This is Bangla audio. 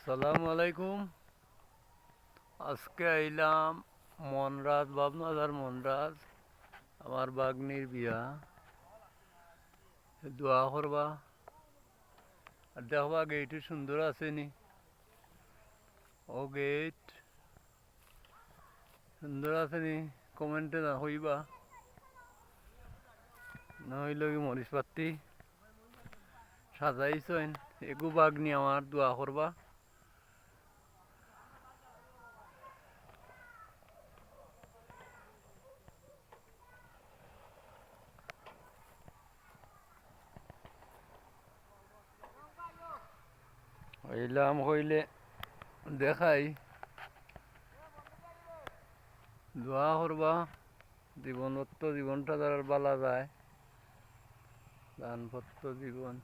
আসসালামু আলাইকুম। আজকে আইলাম মনরাজ, বাবনাদার মনরাজ। আমার বাগনির বিয়া, দোয়া করবা আর দেখবা গেইটু সুন্দর আছে নি। ও গেট সুন্দর আছে নি, কমেন্টে না হইবা, না হইল কি মরিচ পাত্তি সাজাইছেন। এগু বাগনি আমার, দোয়া করবা। হইলাম হইলে দেখাই, দোয়া করবা। জীবনত্ব জীবনটা যারা বালা যায়, দানপত্র জীবন।